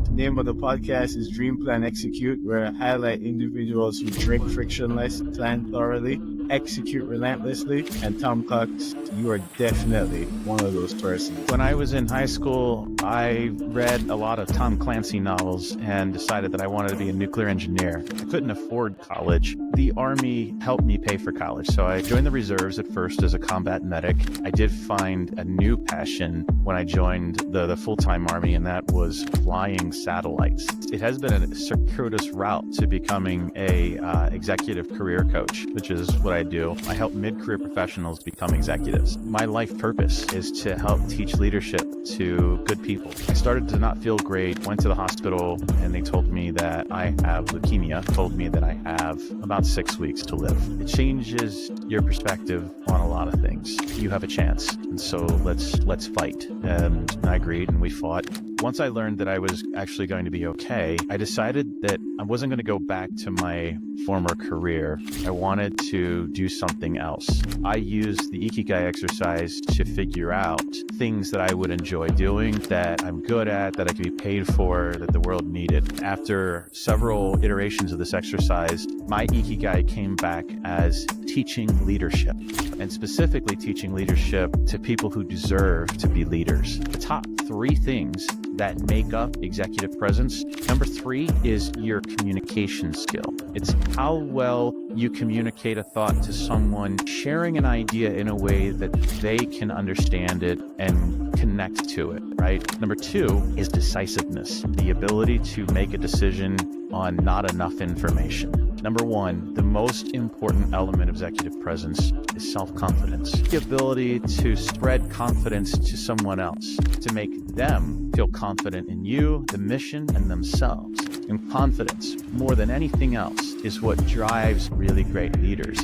The name of the podcast is Dream Plan Execute, where I highlight individuals who drink frictionless, plan thoroughly, execute relentlessly. And Tom Cox, you are definitely one of those persons. When I was in high school, I read a lot of Tom Clancy novels and decided that I wanted to be a nuclear engineer. I couldn't afford college. The Army helped me pay for college, so I joined the reserves at first as a combat medic. I did find a new passion when I joined the full-time Army, and that was flying satellites. It has been a circuitous route to becoming a executive career coach, which is what I do. I help mid-career professionals become executives. My life purpose is to help teach leadership to good people. I started to not feel great, went to the hospital, and they told me that I have leukemia, told me that I have about 6 weeks to live. It changes your perspective on a lot of things. You have a chance, and so let's fight. And I agreed, and we fought. Once I learned that I was actually going to be okay, I decided that I wasn't going to go back to my former career. I wanted to do something else. I used the Ikigai exercise to figure out things that I would enjoy doing, that I'm good at, that I could be paid for, that the world needed. After several iterations of this exercise, my Ikigai came back as teaching leadership, and specifically teaching leadership to people who deserve to be leaders. The top 3 things that make up executive presence. Number 3 is your communication skill. It's how well you communicate a thought to someone, sharing an idea in a way that they can understand it and connect to it, right? Number 2 is decisiveness, the ability to make a decision on not enough information. Number 1, the most important element of executive presence is self-confidence. The ability to spread confidence to someone else, to make them feel confident in you, the mission, and themselves. And confidence, more than anything else, is what drives really great leaders.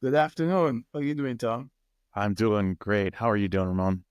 Good afternoon. How are you doing, Tom? I'm doing great. How are you doing, Ramon?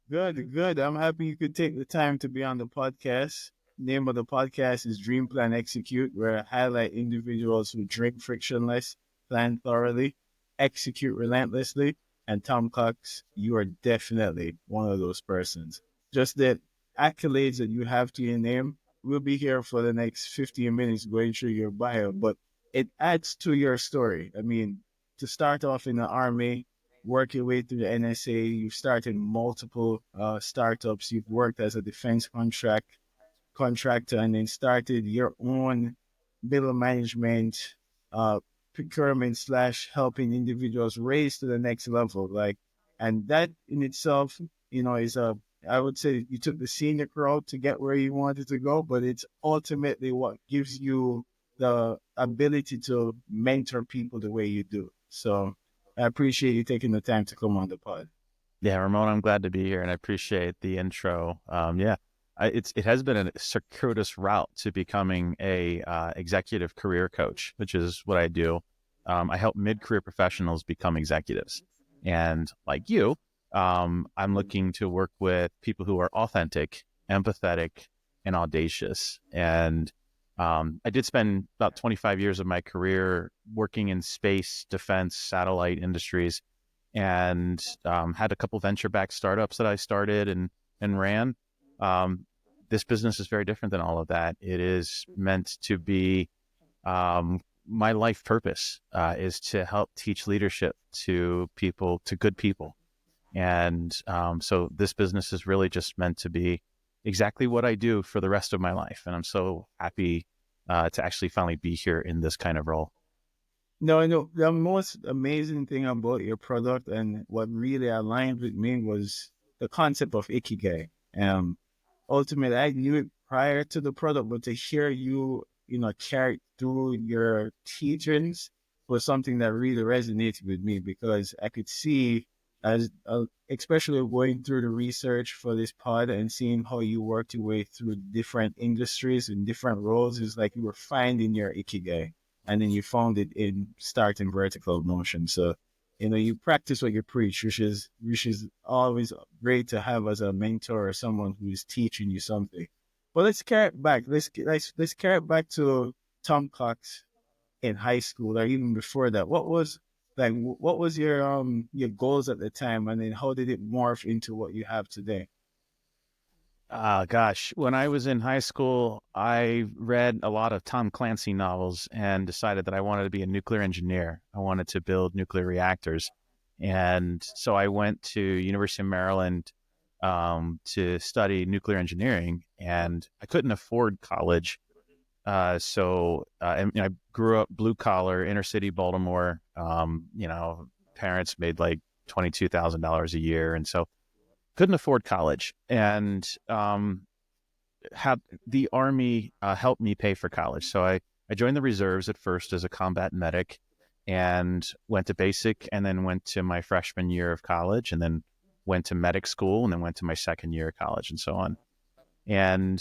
Good, good. I'm happy you could take the time to be on the podcast. Name of the podcast is Dream Plan Execute, where I highlight individuals who drink frictionless, plan thoroughly, execute relentlessly. And Tom Cox, you are definitely one of those persons. Just the accolades that you have to your name, we'll be here for the next 15 minutes going through your bio, but it adds to your story. I mean, to start off in the Army, work your way through the NSA, you've started multiple startups, you've worked as a defense contractor, and then started your own middle management, procurement / helping individuals raise to the next level. And that in itself, is I would say you took the scenic route to get where you wanted to go, but it's ultimately what gives you the ability to mentor people the way you do. So I appreciate you taking the time to come on the pod. Yeah, Ramon, I'm glad to be here, and I appreciate the intro. It has been a circuitous route to becoming a executive career coach, which is what I do. I help mid-career professionals become executives, and like you, I'm looking to work with people who are authentic, empathetic, and audacious. And I did spend about 25 years of my career working in space, defense, satellite industries, and had a couple venture-backed startups that I started and ran. This business is very different than all of that. It is meant to be my life purpose is to help teach leadership to people, to good people. And so this business is really just meant to be exactly what I do for the rest of my life. And I'm so happy to actually finally be here in this kind of role. No, the most amazing thing about your product and what really aligned with me was the concept of Ikigai. Ultimately, I knew it prior to the product, but to hear you, carry through your teachings was something that really resonated with me, because I could see, as especially going through the research for this pod and seeing how you worked your way through different industries and different roles, is like you were finding your Ikigai, and then you found it in starting vertical motion. So, you practice what you preach, which is always great to have as a mentor or someone who is teaching you something. But let's carry it back. Let's carry it back to Tom Cox. in high school or even before that? What was your goals at the time, and then how did it morph into what you have today? Gosh, when I was in high school, I read a lot of Tom Clancy novels and decided that I wanted to be a nuclear engineer. I wanted to build nuclear reactors. And so I went to University of Maryland to study nuclear engineering, and I couldn't afford college. And I grew up blue collar, inner city Baltimore. Parents made like $22,000 a year. And so couldn't afford college. And had the Army help me pay for college. So I joined the reserves at first as a combat medic and went to basic and then went to my freshman year of college and then went to medic school and then went to my second year of college and so on. And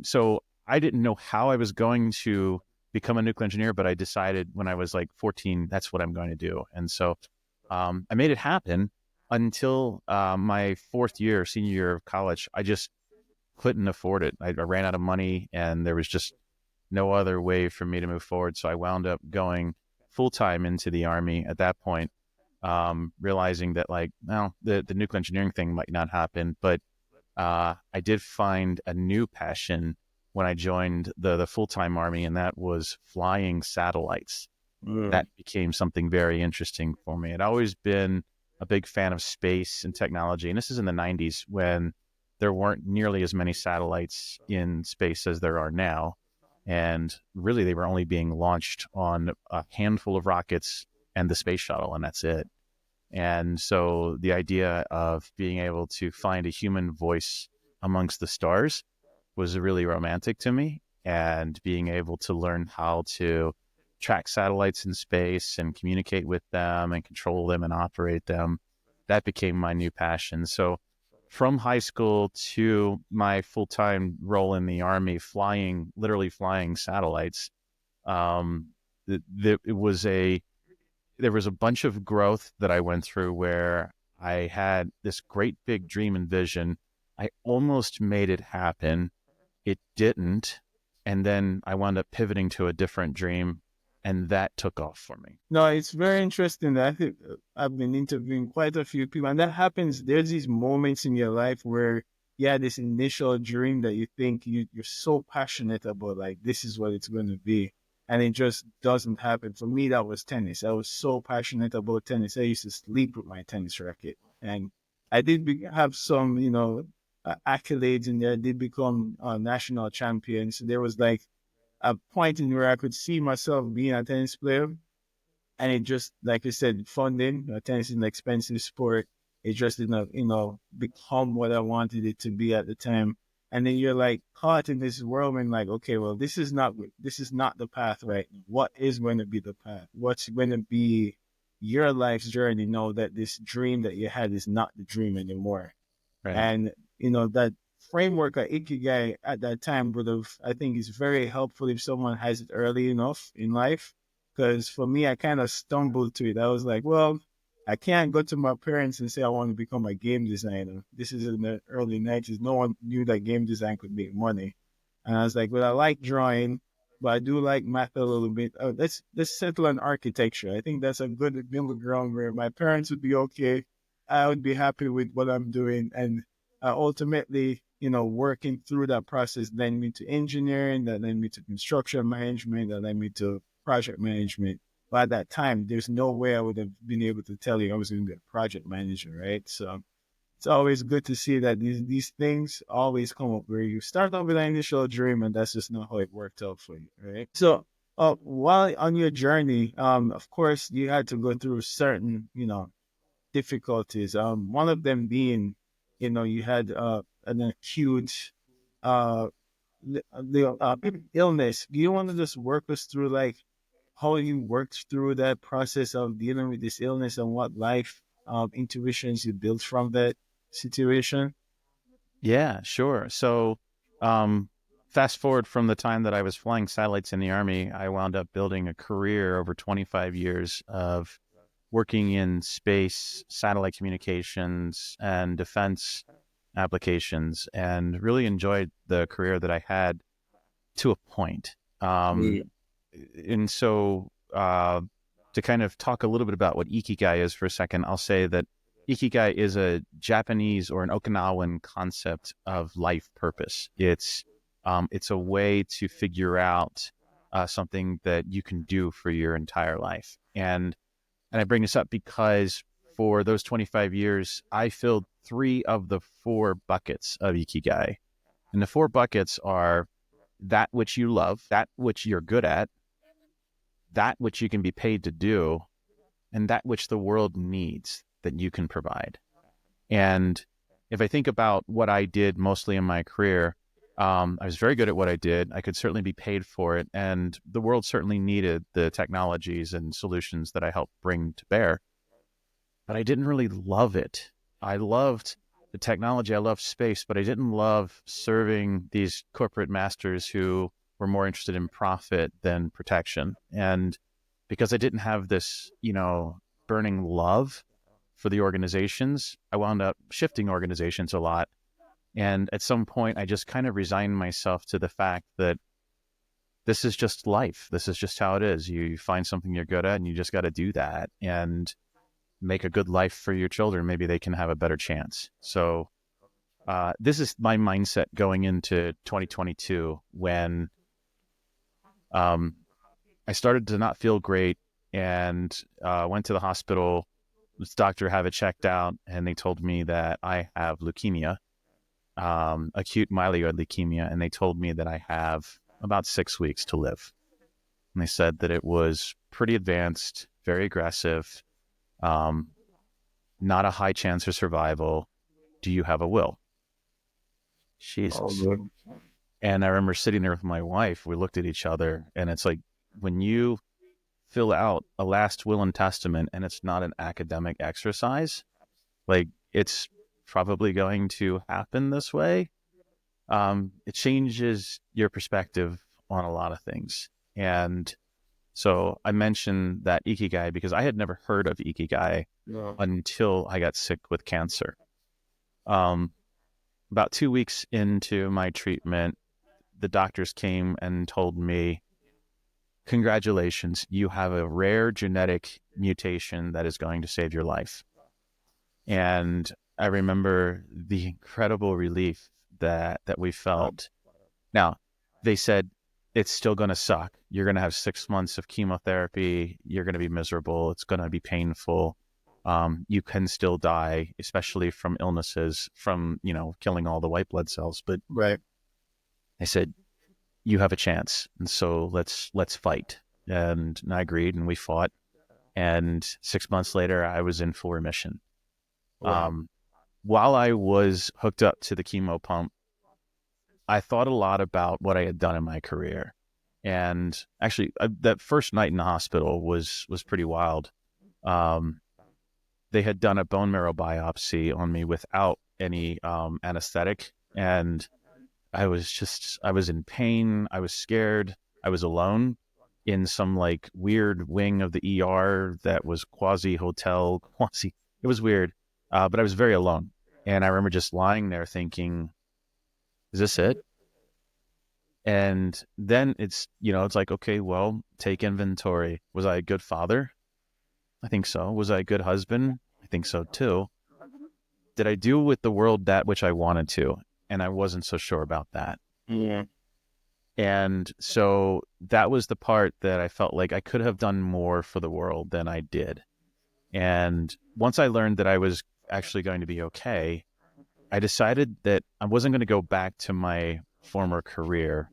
so I didn't know how I was going to become a nuclear engineer, but I decided when I was like 14, that's what I'm going to do. And so I made it happen until my fourth year, senior year of college. I just couldn't afford it. I ran out of money and there was just no other way for me to move forward. So I wound up going full time into the Army at that point, realizing that like, well, the nuclear engineering thing might not happen, but I did find a new passion when I joined the full time Army, and that was flying satellites. That Mm. became something very interesting for me. I'd always been a big fan of space and technology, and this is in the 90s when there weren't nearly as many satellites in space as there are now. And really, they were only being launched on a handful of rockets and the space shuttle, and that's it. And so the idea of being able to find a human voice amongst the stars was really romantic to me. And being able to learn how to track satellites in space and communicate with them and control them and operate them, that became my new passion. So from high school to my full-time role in the Army, literally flying satellites, um, it was there was a bunch of growth that I went through where I had this great big dream and vision. I almost made it happen. It didn't. And then I wound up pivoting to a different dream, and that took off for me. No, it's very interesting that I think I've been interviewing quite a few people, and that happens. There's these moments in your life where you had this initial dream that you think you're so passionate about, like this is what it's going to be, and it just doesn't happen. For me, that was tennis. I was so passionate about tennis. I used to sleep with my tennis racket, and I did have some, accolades in there. I did become a national champion. So there was like a point in where I could see myself being a tennis player, and it just, like I said, funding. Tennis is an expensive sport. It just didn't, become what I wanted it to be at the time. And then you're like caught in this whirlwind, like, okay, well, this is not the path right now. What is going to be the path? What's going to be your life's journey? Know that this dream that you had is not the dream anymore. Right. And, that framework of Ikigai at that time would have, I think, is very helpful if someone has it early enough in life. Because for me, I kind of stumbled to it. I was like, well, I can't go to my parents and say I want to become a game designer. This is in the early 90s. No one knew that game design could make money. And I was like, well, I like drawing, but I do like math a little bit. Let's settle on architecture. I think that's a good middle ground where my parents would be okay. I would be happy with what I'm doing. And ultimately, working through that process led me to engineering, that led me to construction management, that led me to project management. But at that time, there's no way I would have been able to tell you I was going to be a project manager, right? So it's always good to see that these things always come up where you start off with an initial dream, and that's just not how it worked out for you, right? So while on your journey, of course, you had to go through certain, difficulties. One of them being, you had an acute uh, illness. Do you want to just work us through like how you worked through that process of dealing with this illness and what life intuitions you built from that situation? Yeah, sure. So, fast forward from the time that I was flying satellites in the Army, I wound up building a career over 25 years of working in space, satellite communications, and defense applications, and really enjoyed the career that I had to a point. Yeah. and so to kind of talk a little bit about what Ikigai is for a second, I'll say that Ikigai is a Japanese or an Okinawan concept of life purpose. It's a way to figure out something that you can do for your entire life. And I bring this up because for those 25 years, I filled 3 of the 4 buckets of Ikigai. And the 4 buckets are that which you love, that which you're good at, that which you can be paid to do, and that which the world needs that you can provide. And if I think about what I did mostly in my career, I was very good at what I did. I could certainly be paid for it. And the world certainly needed the technologies and solutions that I helped bring to bear. But I didn't really love it. I loved the technology. I loved space, but I didn't love serving these corporate masters who were more interested in profit than protection. And because I didn't have this, burning love for the organizations, I wound up shifting organizations a lot. And at some point, I just kind of resigned myself to the fact that this is just life. This is just how it is. You find something you're good at and you just got to do that and make a good life for your children. Maybe they can have a better chance. So this is my mindset going into 2022 when I started to not feel great and went to the hospital. This doctor have it checked out, and they told me that I have leukemia, acute myeloid leukemia, and they told me that I have about 6 weeks to live. And they said that it was pretty advanced, very aggressive, not a high chance of survival. Do you have a will? Jesus. Oh, and I remember sitting there with my wife. We looked at each other, and it's like when you fill out a last will and testament and it's not an academic exercise, like it's probably going to happen this way. It changes your perspective on a lot of things. And so I mentioned that Ikigai because I had never heard of Ikigai until I got sick with cancer. About 2 weeks into my treatment, the doctors came and told me, congratulations, you have a rare genetic mutation that is going to save your life. And I remember the incredible relief that we felt. Now, they said, it's still going to suck. You're going to have 6 months of chemotherapy. You're going to be miserable. It's going to be painful. You can still die, especially from illnesses, from, killing all the white blood cells. But right. I said, you have a chance. And so let's fight. And I agreed, and we fought. And 6 months later, I was in full remission. Wow. While I was hooked up to the chemo pump, I thought a lot about what I had done in my career. And actually, that first night in the hospital was pretty wild. They had done a bone marrow biopsy on me without any anesthetic. And I was in pain. I was scared. I was alone in some like weird wing of the ER that was quasi. It was weird. But I was very alone. And I remember just lying there thinking, is this it? And then it's like, okay, well, take inventory. Was I a good father? I think so. Was I a good husband? I think so too. Did I do with the world that which I wanted to? And I wasn't so sure about that. Yeah. And so that was the part that I felt like I could have done more for the world than I did. And once I learned that I was actually going to be okay, I decided that I wasn't going to go back to my former career.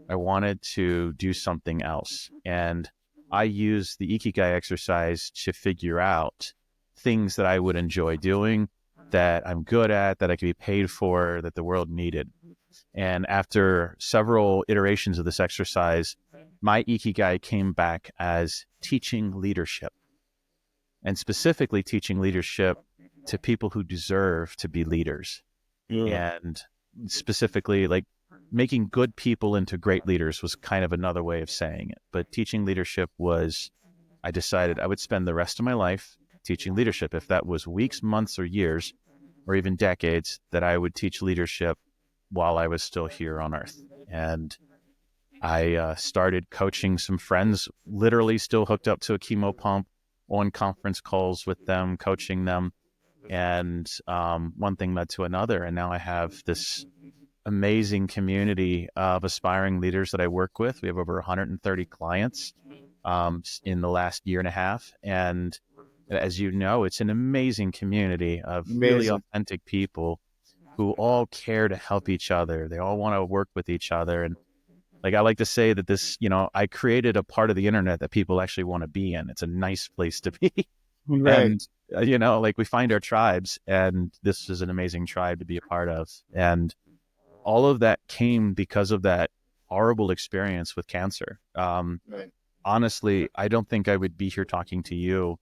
I wanted to do something else. And I used the Ikigai exercise to figure out things that I would enjoy doing, that I'm good at, that I could be paid for, that the world needed. And after several iterations of this exercise, my Ikigai came back as teaching leadership, and specifically teaching leadership to people who deserve to be leaders. Yeah. And specifically, like making good people into great leaders was kind of another way of saying it. But teaching leadership was, I decided I would spend the rest of my life teaching leadership. If that was weeks, months, or years, or even decades, that I would teach leadership while I was still here on earth. And I started coaching some friends, literally still hooked up to a chemo pump, on conference calls with them, coaching them. And one thing led to another. And now I have this amazing community of aspiring leaders that I work with. We have over 130 clients in the last year and a half. And as you know, it's an amazing community of really Amazing. authentic people who all care to help each other. They all want to work with each other. And like I like to say that this, I created a part of the internet that people actually want to be in. It's a nice place to be. Right. And, like we find our tribes, and this is an amazing tribe to be a part of. And all of that came because of that horrible experience with cancer. Right. Honestly, I don't think I would be here talking to you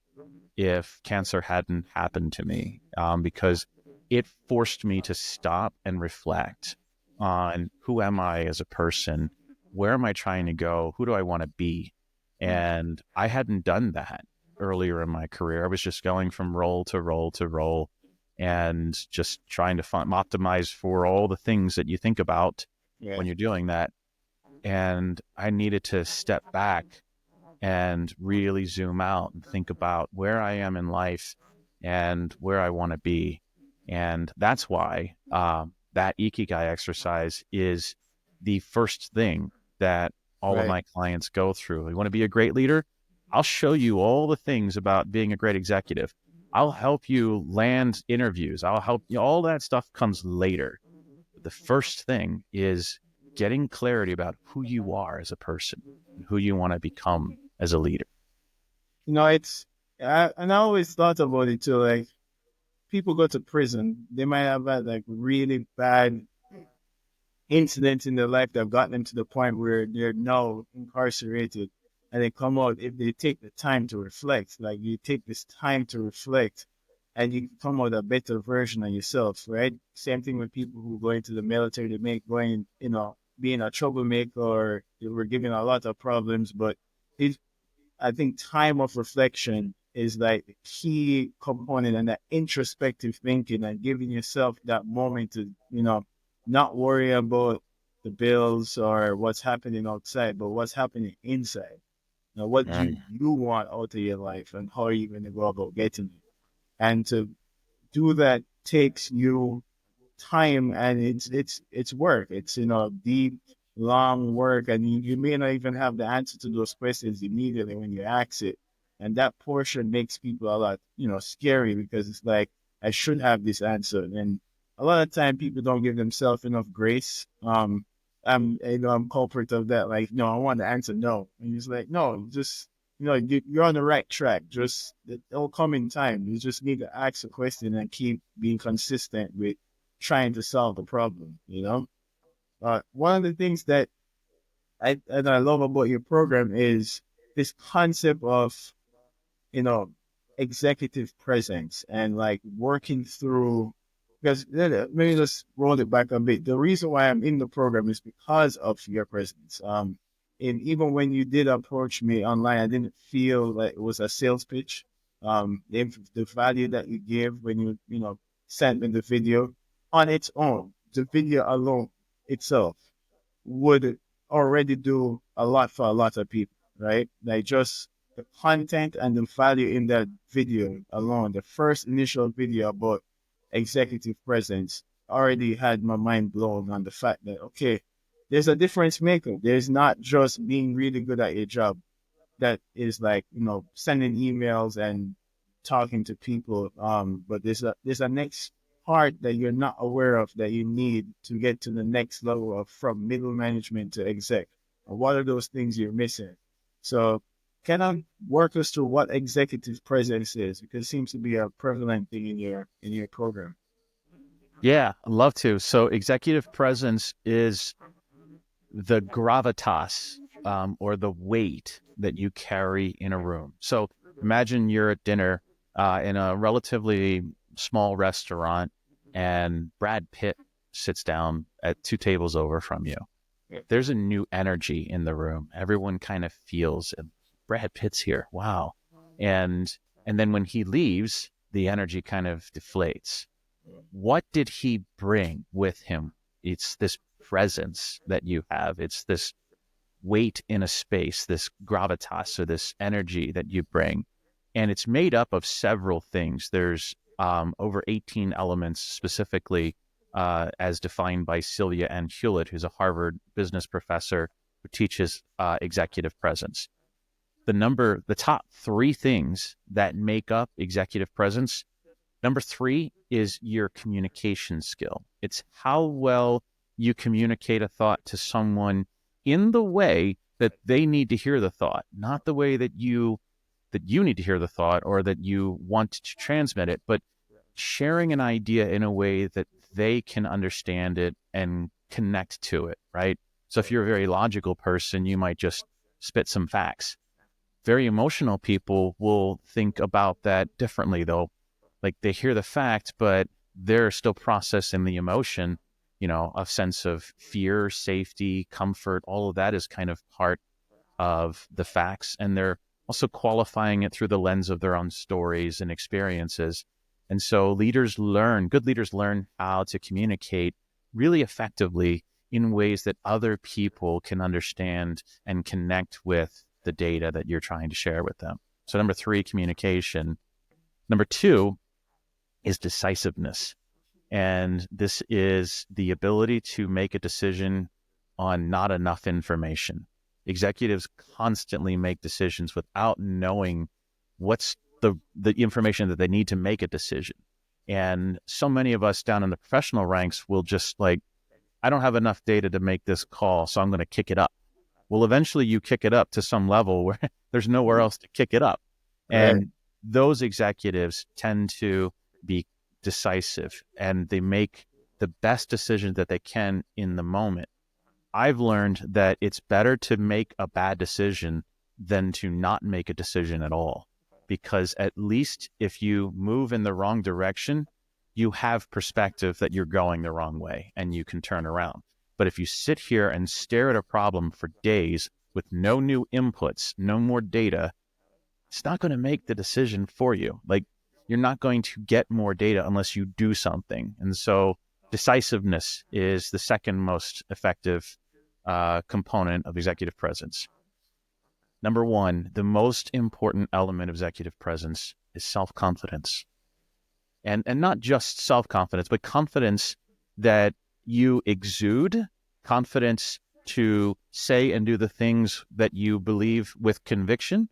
if cancer hadn't happened to me, because it forced me to stop and reflect on who am I as a person? Where am I trying to go? Who do I want to be? And I hadn't done that earlier in my career. I was just going from role to role to role and just trying to optimize for all the things that you think about Yeah. when you're doing that. And I needed to step back and really zoom out and think about where I am in life and where I want to be. And that's why that Ikigai exercise is the first thing that all of Right. my clients go through. You want to be a great leader? I'll show you all the things about being a great executive. I'll help you land interviews. I'll help you. All that stuff comes later. But the first thing is getting clarity about who you are as a person and who you want to become as a leader. And I always thought about it too. Like, people go to prison, they might have had like really bad incidents in their life that got them to the point where they're now incarcerated, and they come out. If they take the time to reflect, like you take this time to reflect, and you come out a better version of yourself, right? Same thing with people who go into the military, they make going, being a troublemaker, or they were given a lot of problems, but it I think time of reflection is like the key component, and that introspective thinking and giving yourself that moment to, not worry about the bills or what's happening outside, but what's happening inside. Now, what do Mm. you want out of your life, and how are you going to go about getting it? And to do that takes you time, and it's work. It's, deep, long work, and you may not even have the answer to those questions immediately when you ask it. And that portion makes people a lot, scary, because it's like, I should have this answer. And a lot of time people don't give themselves enough grace. I'm culprit of that. Like, no, I want the answer no. And it's like, no, just, you're on the right track. Just, it'll come in time. You just need to ask a question and keep being consistent with trying to solve the problem. One of the things that I love about your program is this concept of, you know, executive presence, and like working through, because maybe let's roll it back a bit. The reason why I'm in the program is because of your presence. And even when you did approach me online, I didn't feel like it was a sales pitch. The value that you give when you sent me the video on its own, the video alone itself would already do a lot for a lot of people, right? Like, just the content and the value in that video alone, the first initial video about executive presence, already had my mind blown on the fact that, okay, there's a difference maker. There's not just being really good at your job that is like, sending emails and talking to people. But there's a next part that you're not aware of that you need to get to the next level of, from middle management to exec. And what are those things you're missing? So can I work us through what executive presence is? Because it seems to be a prevalent thing in your program. Yeah, I'd love to. So executive presence is the gravitas, or the weight that you carry in a room. So imagine you're at dinner in a relatively small restaurant, and Brad Pitt sits down at two tables over from you. Yeah. There's a new energy in the room. Everyone kind of feels Brad Pitt's here. Wow. And then when he leaves, the energy kind of deflates. What did he bring with him? It's this presence that you have. It's this weight in a space, this gravitas, or this energy that you bring. And it's made up of several things. There's over 18 elements specifically as defined by Sylvia N. Hewlett, who's a Harvard business professor who teaches executive presence. The top three things that make up executive presence. Number three is your communication skill. It's how well you communicate a thought to someone in the way that they need to hear the thought, not the way that you need to hear the thought or that you want to transmit it, but sharing an idea in a way that they can understand it and connect to it, right? So if you're a very logical person, you might just spit some facts. Very emotional people will think about that differently, though. Like they hear the fact, but they're still processing the emotion, a sense of fear, safety, comfort. All of that is kind of part of the facts. And they're also qualifying it through the lens of their own stories and experiences. And so good leaders learn how to communicate really effectively in ways that other people can understand and connect with the data that you're trying to share with them. So number three, communication. Number two is decisiveness. And this is the ability to make a decision on not enough information. Executives constantly make decisions without knowing what's the information that they need to make a decision. And so many of us down in the professional ranks will just I don't have enough data to make this call, so I'm going to kick it up. Well, eventually you kick it up to some level where there's nowhere else to kick it up. And those executives tend to be decisive and they make the best decision that they can in the moment. I've learned that it's better to make a bad decision than to not make a decision at all, because at least if you move in the wrong direction, you have perspective that you're going the wrong way and you can turn around. But if you sit here and stare at a problem for days with no new inputs, no more data, it's not going to make the decision for you. You're not going to get more data unless you do something. And so decisiveness is the second most effective component of executive presence. Number one, the most important element of executive presence is self-confidence. And not just self-confidence, but confidence that you exude, confidence to say and do the things that you believe with conviction,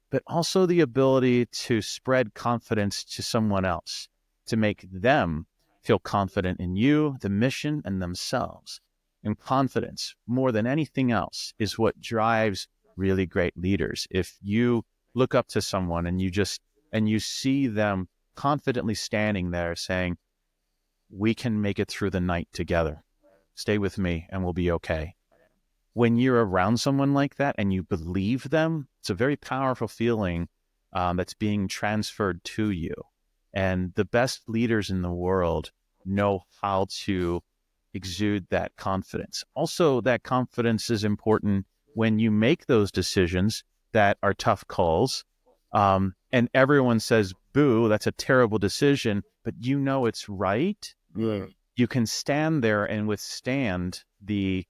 but also the ability to spread confidence to someone else, to make them feel confident in you, the mission, and themselves. And confidence, more than anything else, is what drives really great leaders. If you look up to someone and you see them confidently standing there saying, we can make it through the night together. Stay with me and we'll be okay. When you're around someone like that and you believe them, it's a very powerful feeling that's being transferred to you. And the best leaders in the world know how to exude that confidence. Also, that confidence is important when you make those decisions that are tough calls, and everyone says, boo, that's a terrible decision, but you know it's right. Yeah. You can stand there and withstand the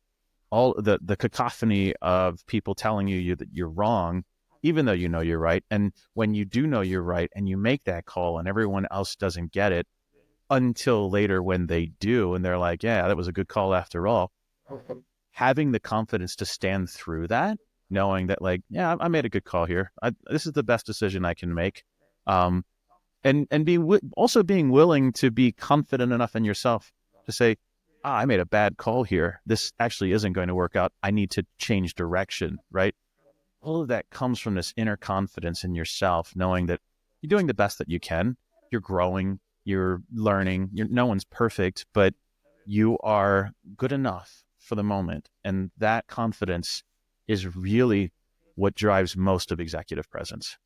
cacophony of people telling you that you're wrong, even though you know you're right. And when you do know you're right and you make that call and everyone else doesn't get it until later when they do, and they're like, yeah, that was a good call after all. Having the confidence to stand through that, knowing that yeah, I made a good call here. This is the best decision I can make. And also being willing to be confident enough in yourself to say, I made a bad call here. This actually isn't going to work out. I need to change direction, right? All of that comes from this inner confidence in yourself, knowing that you're doing the best that you can. You're growing, you're learning. No one's perfect, but you are good enough for the moment. And that confidence is really what drives most of executive presence.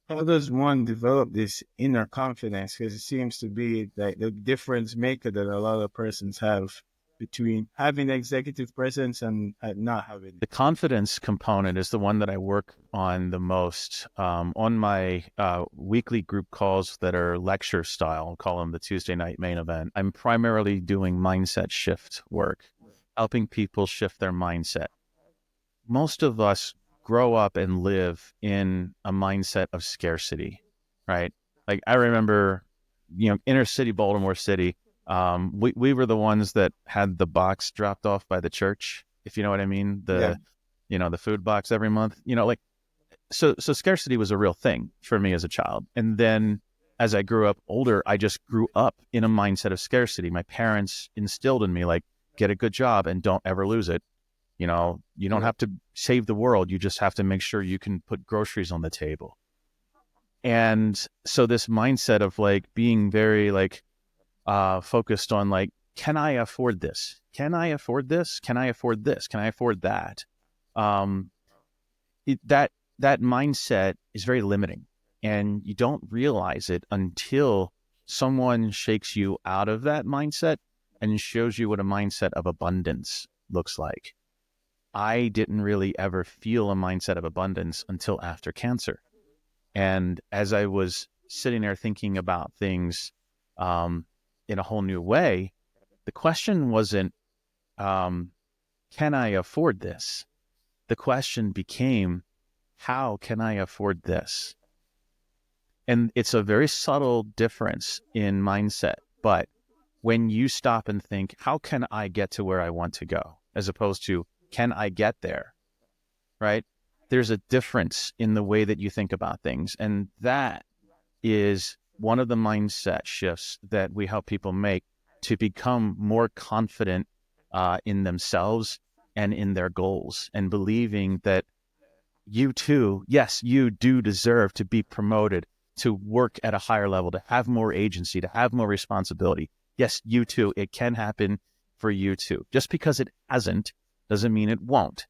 How does one develop this inner confidence? Because it seems to be like the difference maker that a lot of persons have between having executive presence and not having. The confidence component is the one that I work on the most on my weekly group calls that are lecture style. I'll call them the Tuesday night main event. I'm primarily doing mindset shift work, helping people shift their mindset. most of us grow up and live in a mindset of scarcity, right? Like I remember, inner city Baltimore City. We were the ones that had the box dropped off by the church, if you know what I mean. Yeah. The food box every month. Like so scarcity was a real thing for me as a child. And then as I grew up older, I just grew up in a mindset of scarcity. My parents instilled in me, like, get a good job and don't ever lose it. You don't Yeah. have to save the world. You just have to make sure you can put groceries on the table. And so this mindset of like being very like focused on like, can I afford this? Can I afford this? Can I afford this? Can I afford that? Um, that mindset is very limiting, and you don't realize it until someone shakes you out of that mindset and shows you what a mindset of abundance looks like. I didn't really ever feel a mindset of abundance until after cancer. And as I was sitting there thinking about things in a whole new way, the question wasn't, um, can I afford this? The question became, how can I afford this? And it's a very subtle difference in mindset. But when you stop and think, how can I get to where I want to go? As opposed to, can I get there? Right? There's a difference in the way that you think about things. And that is one of the mindset shifts that we help people make to become more confident in themselves and in their goals, and believing that you too, yes, you do deserve to be promoted, to work at a higher level, to have more agency, to have more responsibility. Yes, you too, it can happen for you too. Just because it hasn't doesn't mean it won't.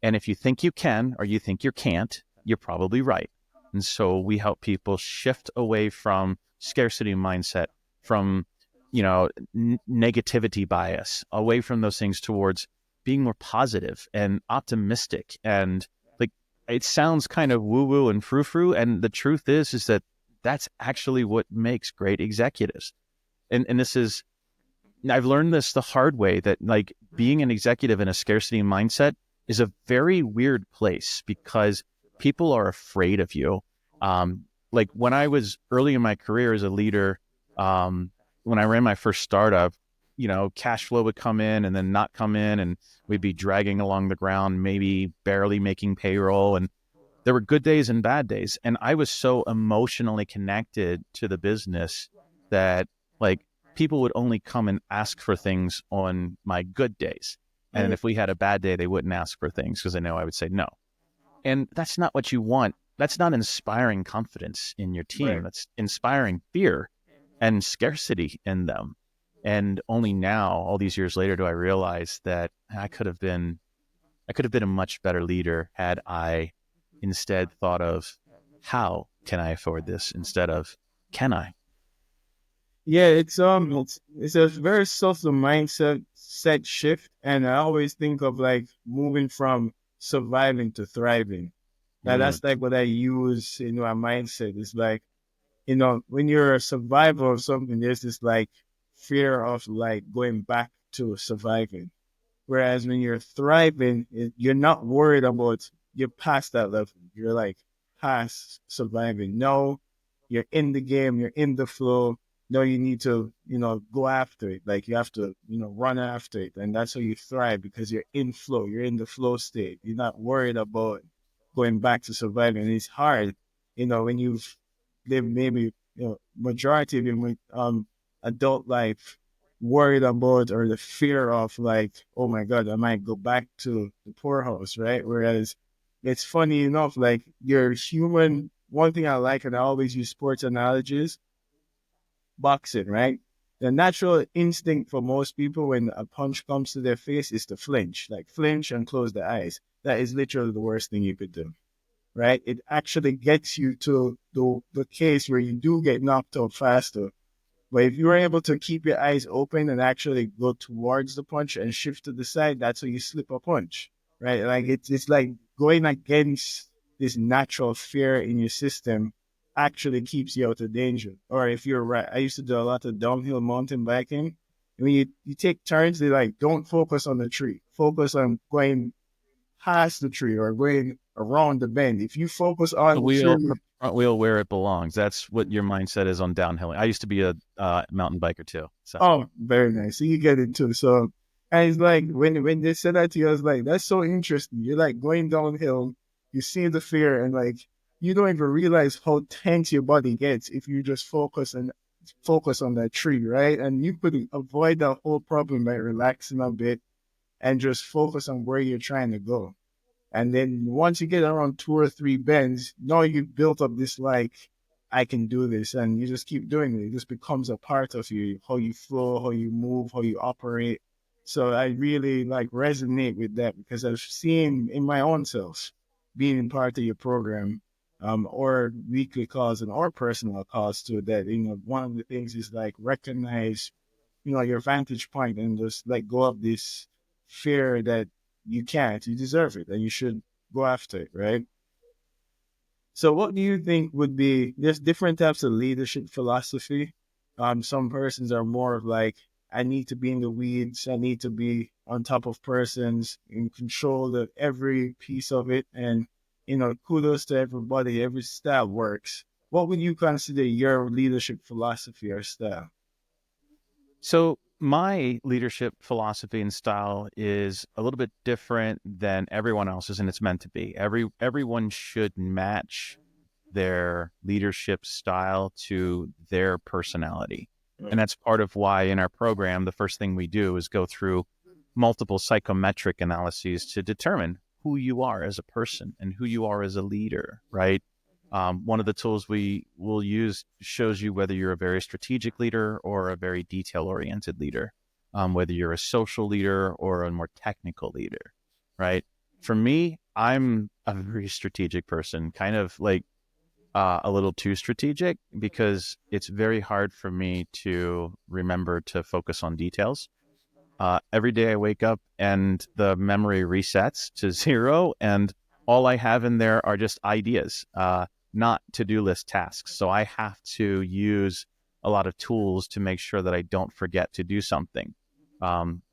And if you think you can or you think you can't, you're probably right. And so we help people shift away from scarcity mindset, from, negativity bias, away from those things towards being more positive and optimistic. And like, it sounds kind of woo woo and frou frou. And the truth is that that's actually what makes great executives. And this is, I've learned this the hard way, that like being an executive in a scarcity mindset is a very weird place because people are afraid of you. Like when I was early in my career as a leader, when I ran my first startup, cash flow would come in and then not come in, and we'd be dragging along the ground, maybe barely making payroll. And there were good days and bad days. And I was so emotionally connected to the business that like people would only come and ask for things on my good days. And if we had a bad day, they wouldn't ask for things because they know I would say no. And that's not what you want. That's not inspiring confidence in your team. Right. That's inspiring fear and scarcity in them. And only now, all these years later, do I realize that I could have been a much better leader had I instead thought of, how can I afford this, instead of, can I? Yeah, it's a very subtle mindset set shift, and I always think of like moving from surviving to thriving. Now Mm, that's like what I use in my mindset. It's like, when you're a survivor of something, there's this like fear of like going back to surviving. Whereas when you're thriving, you're not worried about you're past that level. You're like past surviving. No, you're in the game, you're in the flow. No, you need to, go after it. Like you have to, run after it. And that's how you thrive because you're in flow. You're in the flow state. You're not worried about going back to surviving. And it's hard, when you've lived maybe, majority of your adult life worried about, or the fear of like, oh my God, I might go back to the poorhouse, right? Whereas it's funny enough, like you're human. One thing I like, and I always use sports analogies, boxing, right? The natural instinct for most people when a punch comes to their face is to flinch, like flinch and close the eyes. That is literally the worst thing you could do, right? It actually gets you to the case where you do get knocked out faster. But if you are able to keep your eyes open and actually go towards the punch and shift to the side, that's how you slip a punch, right? Like it's like going against this natural fear in your system actually keeps you out of danger. Or if you're right, I used to do a lot of downhill mountain biking. When you take turns, they like, don't focus on the tree, focus on going past the tree or going around the bend. If you focus on the The tree, front wheel where it belongs. That's what your mindset is on downhill. I used to be a mountain biker too. So oh, very nice. So you get it too. So, and it's like when they said that to you, I was like, that's so interesting. You're like going downhill, you see the fear, and like you don't even realize how tense your body gets if you just focus on that tree, right? And you could avoid that whole problem by relaxing a bit and just focus on where you're trying to go. And then once you get around 2 or 3 bends, now you've built up this like, I can do this. And you just keep doing it. It just becomes a part of you, how you flow, how you move, how you operate. So I really like resonate with that because I've seen in my own self being part of your program, or weekly calls and or personal calls too, that, one of the things is like recognize, your vantage point and just let go of this fear that you can't, you deserve it, and you should go after it, right? So, what do you think would be? There's different types of leadership philosophy. Some persons are more of like, I need to be in the weeds, I need to be on top of persons, in control of every piece of it, and kudos to everybody. Every style works. What would you consider your leadership philosophy or style? So my leadership philosophy and style is a little bit different than everyone else's, and it's meant to be. Everyone should match their leadership style to their personality. And that's part of why in our program, the first thing we do is go through multiple psychometric analyses to determine who you are as a person and who you are as a leader, right? One of the tools we will use shows you whether you're a very strategic leader or a very detail-oriented leader, whether you're a social leader or a more technical leader, right? For me, I'm a very strategic person, kind of like a little too strategic because it's very hard for me to remember to focus on details. Every day I wake up and the memory resets to zero, and all I have in there are just ideas, not to-do list tasks. So I have to use a lot of tools to make sure that I don't forget to do something.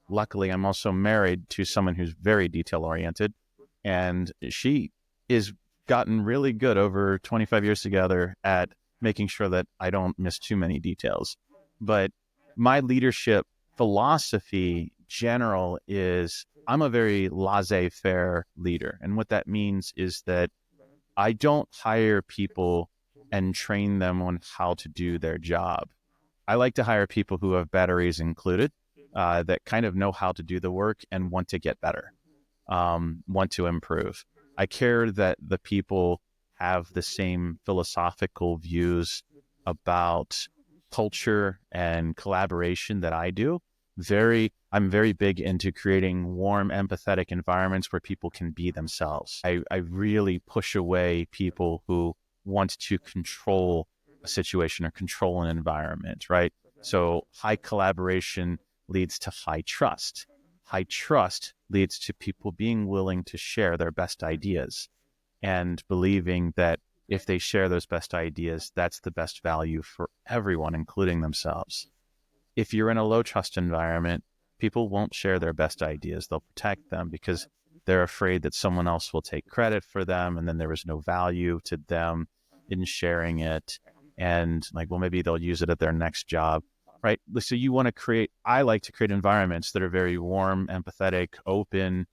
Luckily, I'm also married to someone who's very detail oriented, and she is gotten really good over 25 years together at making sure that I don't miss too many details. But my leadership philosophy general is I'm a very laissez-faire leader. And what that means is that I don't hire people and train them on how to do their job. I like to hire people who have batteries included, that kind of know how to do the work and want to get better, want to improve. I care that the people have the same philosophical views about culture and collaboration that I do. I'm very big into creating warm, empathetic environments where people can be themselves. I really push away people who want to control a situation or control an environment, right? So high collaboration leads to high trust. High trust leads to people being willing to share their best ideas and believing that if they share those best ideas, that's the best value for everyone, including themselves. If you're in a low trust environment, people won't share their best ideas. They'll protect them because they're afraid that someone else will take credit for them, and then there is no value to them in sharing it. And like, well, maybe they'll use it at their next job, right? So you want to I like to create environments that are very warm, empathetic, open,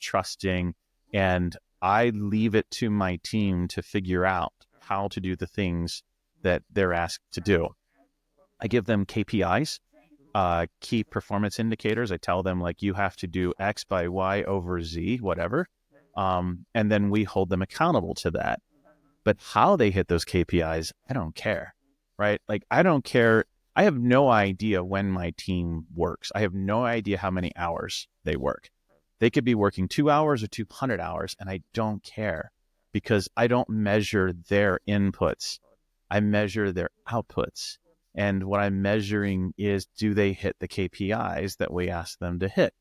trusting, and I leave it to my team to figure out how to do the things that they're asked to do. I give them KPIs, key performance indicators. I tell them, like, you have to do X by Y over Z, whatever. And then we hold them accountable to that. But how they hit those KPIs, I don't care, right? Like, I don't care. I have no idea when my team works. I have no idea how many hours they work. They could be working 2 hours or 200 hours, and I don't care because I don't measure their inputs. I measure their outputs. And what I'm measuring is, do they hit the KPIs that we ask them to hit?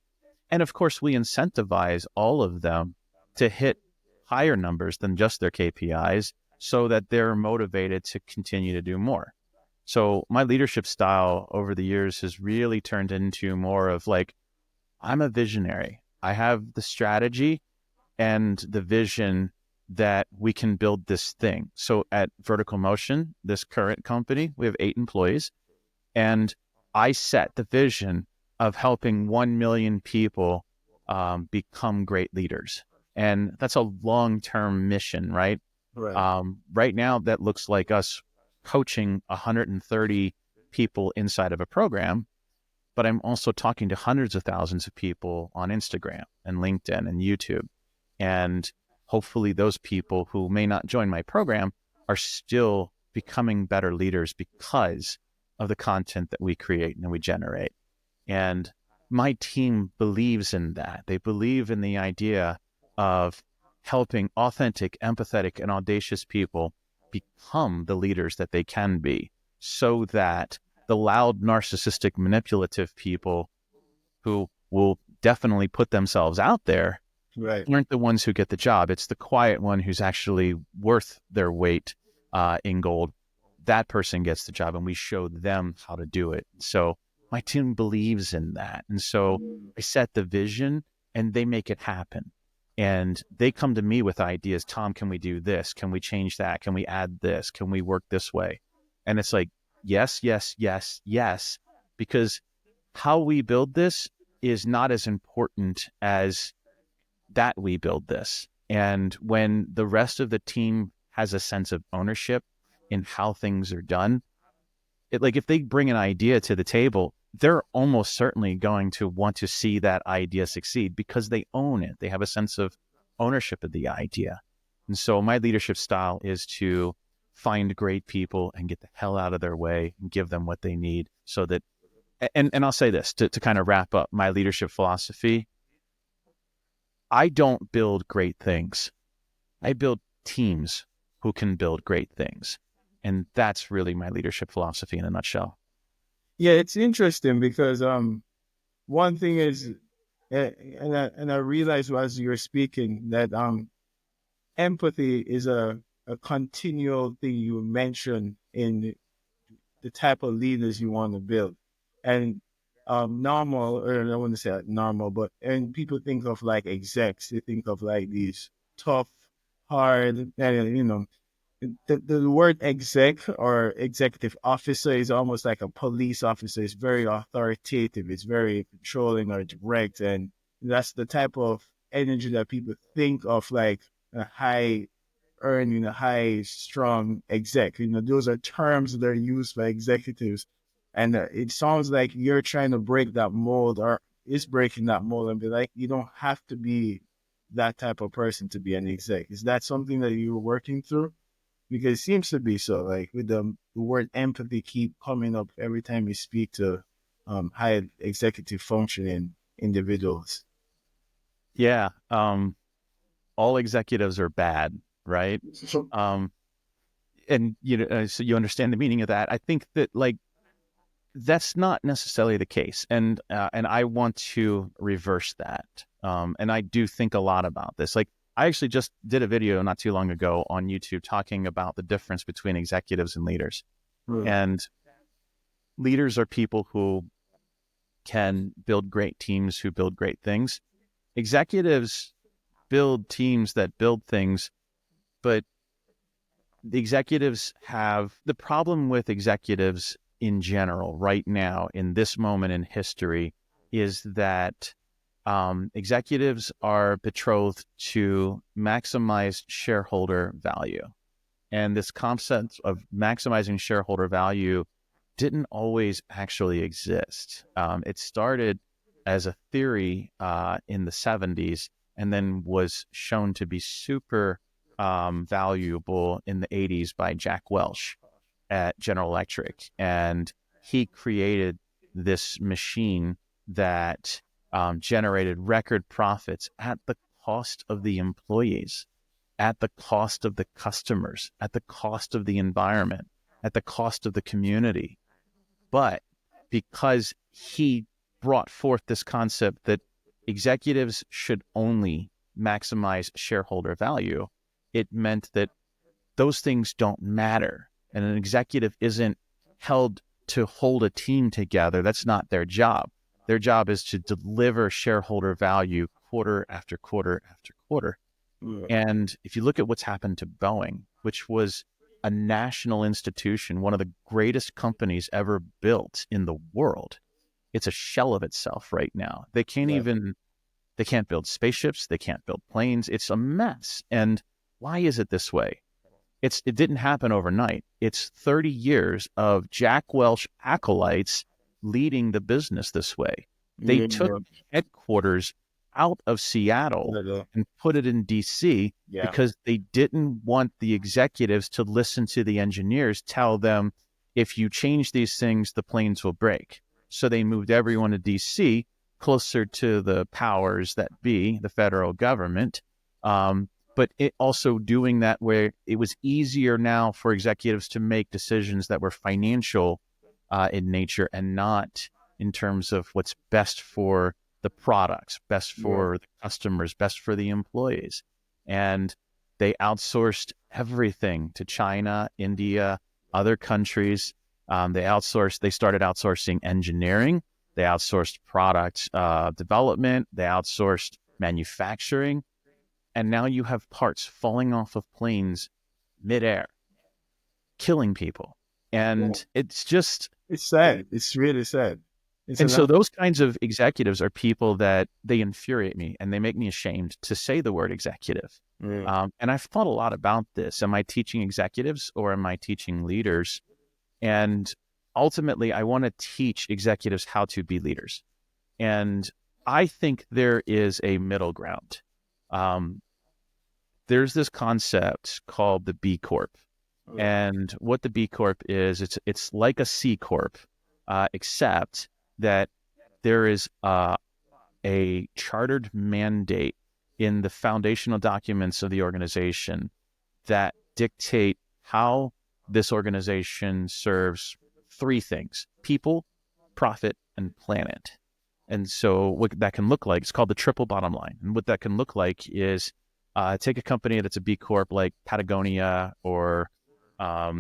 And of course, we incentivize all of them to hit higher numbers than just their KPIs so that they're motivated to continue to do more. So my leadership style over the years has really turned into more of like, I'm a visionary. I have the strategy and the vision that we can build this thing. So at Vertical Motion, this current company, we have 8 employees, and I set the vision of helping 1 million people become great leaders. And that's a long-term mission, right? Right. Right now, that looks like us coaching 130 people inside of a program, but I'm also talking to hundreds of thousands of people on Instagram and LinkedIn and YouTube. And hopefully those people who may not join my program are still becoming better leaders because of the content that we create and we generate. And my team believes in that. They believe in the idea of helping authentic, empathetic, and audacious people become the leaders that they can be, so that the loud, narcissistic, manipulative people who will definitely put themselves out there Right. aren't the ones who get the job. It's the quiet one who's actually worth their weight in gold. That person gets the job, and we show them how to do it. So my team believes in that. And so I set the vision and they make it happen. And they come to me with ideas. Tom, can we do this? Can we change that? Can we add this? Can we work this way? And it's like, yes, yes, yes, yes, because how we build this is not as important as that we build this. And when the rest of the team has a sense of ownership in how things are done, like if they bring an idea to the table, they're almost certainly going to want to see that idea succeed because they own it. They have a sense of ownership of the idea. And so my leadership style is to find great people and get the hell out of their way and give them what they need so that, and I'll say this to kind of wrap up my leadership philosophy. I don't build great things. I build teams who can build great things. And that's really my leadership philosophy in a nutshell. Yeah, it's interesting because one thing is, and I realized as you were speaking that empathy is a continual thing you mention in the type of leaders you want to build. And normal, or I don't want to say normal, but and people think of like execs, they think of like these tough, hard, and the word exec or executive officer is almost like a police officer. It's very authoritative. It's very controlling or direct, and that's the type of energy that people think of like a high earning, a high strong exec. Those are terms that are used by executives, and it sounds like you're trying to break that mold, or is breaking that mold, and be like, you don't have to be that type of person to be an exec. Is that something that you're working through? Because it seems to be so. Like with the word empathy keep coming up every time you speak to high executive functioning individuals. Yeah. All executives are bad, right? Um, and so you understand the meaning of that. I think that like that's not necessarily the case, and I want to reverse that. And I do think a lot about this. Like I actually just did a video not too long ago on YouTube talking about the difference between executives and leaders. Mm. And leaders are people who can build great teams, who build great things. Executives build teams that build things, but the executives have the problem with executives in general right now in this moment in history is that executives are betrothed to maximize shareholder value. And this concept of maximizing shareholder value didn't always actually exist. It started as a theory in the 70s and then was shown to be super valuable in the 80s by Jack Welch at General Electric. And he created this machine that generated record profits at the cost of the employees, at the cost of the customers, at the cost of the environment, at the cost of the community. But because he brought forth this concept that executives should only maximize shareholder value, it meant that those things don't matter. And an executive isn't held to hold a team together. That's not their job. Their job is to deliver shareholder value quarter after quarter after quarter. Yeah. And if you look at what's happened to Boeing, which was a national institution, one of the greatest companies ever built in the world, it's a shell of itself right now. Yeah. They can't build spaceships, they can't build planes. It's a mess. And why is it this way? It didn't happen overnight. It's 30 years of Jack Welch acolytes leading the business this way. They took Yeah. headquarters out of Seattle Yeah. and put it in DC Yeah. because they didn't want the executives to listen to the engineers tell them, if you change these things, the planes will break. So they moved everyone to DC, closer to the powers that be, the federal government. But it also doing that where it was easier now for executives to make decisions that were financial in nature and not in terms of what's best for the products, best Yeah. for the customers, best for the employees. And they outsourced everything to China, India, other countries. They started outsourcing engineering. They outsourced product development. They outsourced manufacturing. And now you have parts falling off of planes midair, killing people. Yeah. And it's just, It's sad. It's really sad. It's and an so those kinds of executives are people that they infuriate me and they make me ashamed to say the word executive. yeah. And I've thought a lot about this. Am I teaching executives or am I teaching leaders? And ultimately, I want to teach executives how to be leaders. And I think there is a middle ground. Um, there's this concept called the B Corp. Yeah. And what the B Corp is, it's like a C Corp, except that there is a chartered mandate in the foundational documents of the organization that dictate how this organization serves three things: people, profit, and planet. And so what that can look like, it's called the triple bottom line. And what that can look like is take a company that's a B Corp like Patagonia or a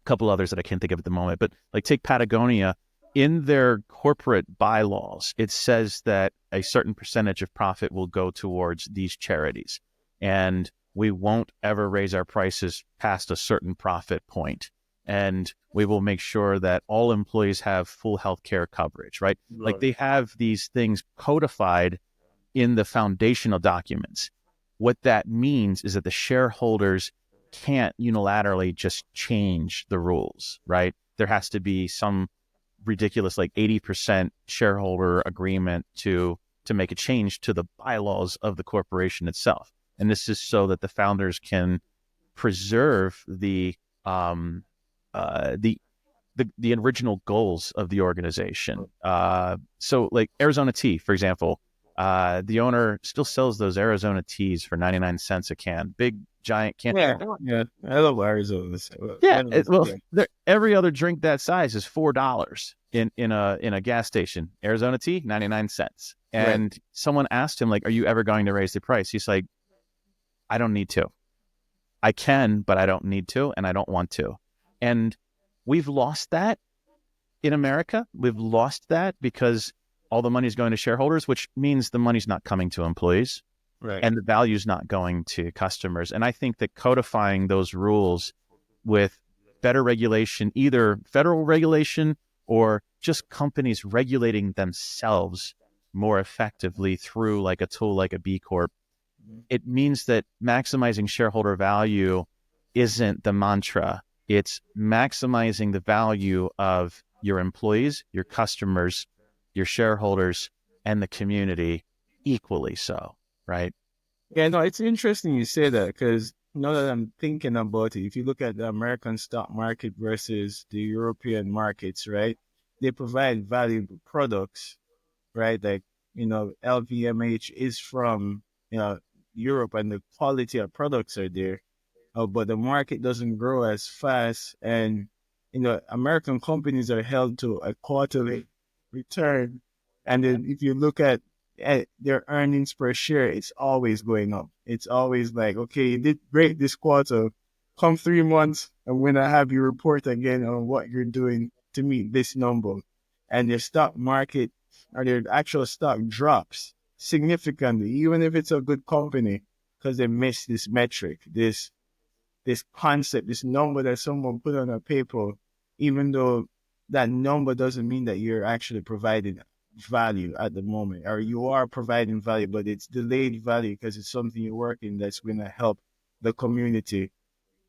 couple others that I can't think of at the moment, but like take Patagonia. In their corporate bylaws, it says that a certain percentage of profit will go towards these charities. And we won't ever raise our prices past a certain profit point. And we will make sure that all employees have full health care coverage, right? Like Right. they have these things codified in the foundational documents. What that means is that the shareholders can't unilaterally just change the rules, right? There has to be some ridiculous like 80% shareholder agreement to make a change to the bylaws of the corporation itself. And this is so that the founders can preserve um, the the original goals of the organization. So like Arizona tea, for example, the owner still sells those Arizona teas for 99 cents a can, big giant can. Yeah. Yeah. I love Arizona. Yeah, every other drink that size is $4 in a gas station. Arizona tea, 99 cents. Right. And someone asked him, like, "Are you ever going to raise the price?" He's like, "I don't need to. I can, but I don't need to, and I don't want to." And we've lost that in America. We've lost that because all the money is going to shareholders, which means the money's not coming to employees Right. and the value's not going to customers. And I think that codifying those rules with better regulation, either federal regulation or just companies regulating themselves more effectively through like a tool like a B Corp, it means that maximizing shareholder value isn't the mantra. It's maximizing the value of your employees, your customers, your shareholders, and the community equally so, right? Yeah, no, it's interesting you say that because now that I'm thinking about it, if you look at the American stock market versus the European markets, right, they provide valuable products, right? Like, LVMH is from, Europe and the quality of products are there. But the market doesn't grow as fast. And, American companies are held to a quarterly return. And then if you look at their earnings per share, it's always going up. It's always like, okay, you did great this quarter. Come 3 months, and when I have you report again on what you're doing to meet this number, and their stock market or their actual stock drops significantly, even if it's a good company. because they miss this metric, this concept, this number that someone put on a paper, even though that number doesn't mean that you're actually providing value at the moment, or you are providing value, but it's delayed value because it's something you're working that's going to help the community.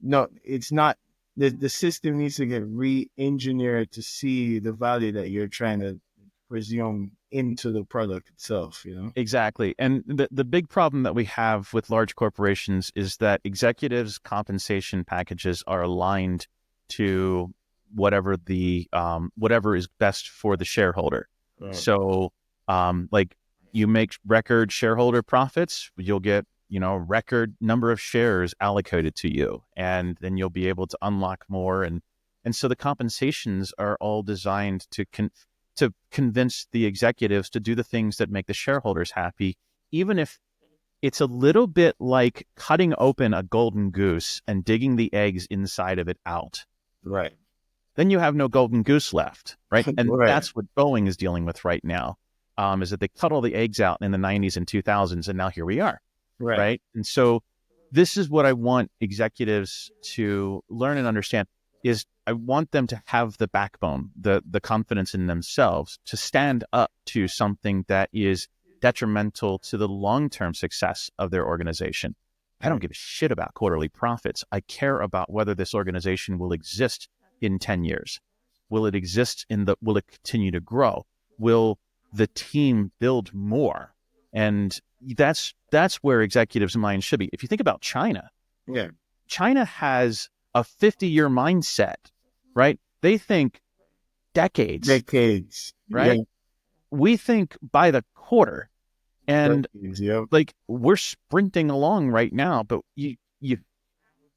No, it's not. The system needs to get re-engineered to see the value that you're trying to presume into the product itself, you know? Exactly. And the big problem that we have with large corporations is that executives' compensation packages are aligned to whatever is best for the shareholder. Right. So like you make record shareholder profits, you'll get, record number of shares allocated to you, and then you'll be able to unlock more. And so the compensations are all designed to convince the executives to do the things that make the shareholders happy, even if it's a little bit like cutting open a golden goose and digging the eggs inside of it out. Right. Then you have no golden goose left, right? And Right. that's what Boeing is dealing with right now, is that they cut all the eggs out in the 90s and 2000s, and now here we are, right? And so this is what I want executives to learn and understand is I want them to have the backbone, the confidence in themselves to stand up to something that is detrimental to the long-term success of their organization. I don't give a shit about quarterly profits. I care about whether this organization will exist in 10 years. Will it exist will it continue to grow? Will the team build more? And that's where executives' minds should be. If you think about China, China has a 50-year mindset, right? They think decades, right? Yeah. We think by the quarter, and Decades, yep. like we're sprinting along right now, but we're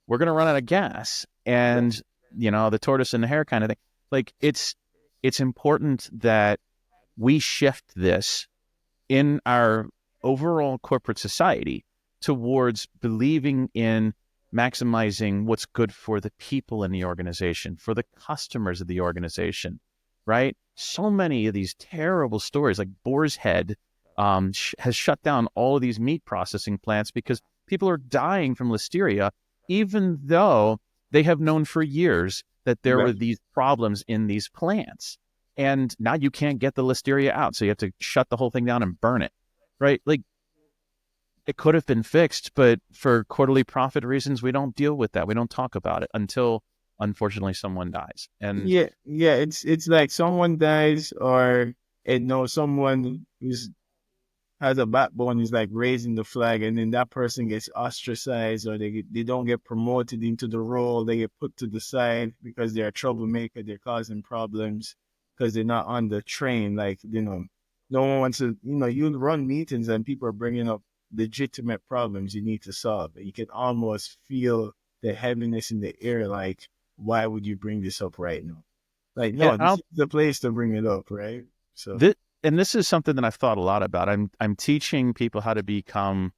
going to run out of gas, and the tortoise and the hare kind of thing. Like it's important that we shift this in our overall corporate society towards believing in maximizing what's good for the people in the organization, for the customers of the organization, right? So many of these terrible stories, like Boar's Head has shut down all of these meat processing plants because people are dying from listeria, even though they have known for years that there were these problems in these plants. And now you can't get the listeria out, so you have to shut the whole thing down and burn it, right? Like, it could have been fixed, but for quarterly profit reasons, we don't deal with that. We don't talk about it until, unfortunately, someone dies. And it's like someone dies, or someone who's has a backbone is like raising the flag, and then that person gets ostracized, or they don't get promoted into the role. They get put to the side because they're a troublemaker. They're causing problems because they're not on the train. Like, no one wants to, you run meetings and people are bringing up legitimate problems you need to solve. You can almost feel the heaviness in the air. Like, why would you bring this up right now? Like, no, this is the place to bring it up, right? So this is something that I've thought a lot about. I'm teaching people how to become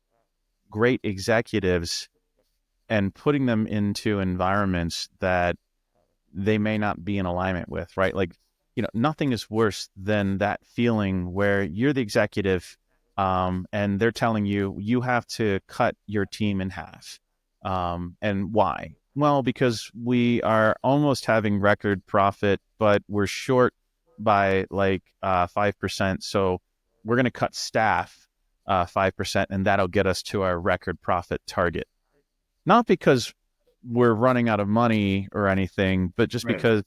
great executives and putting them into environments that they may not be in alignment with, right? Like, nothing is worse than that feeling where you're the executive, and they're telling you have to cut your team in half. And why? Well, because we are almost having record profit, but we're short by like 5%. So we're going to cut staff 5%, and that'll get us to our record profit target. Not because we're running out of money or anything, but just because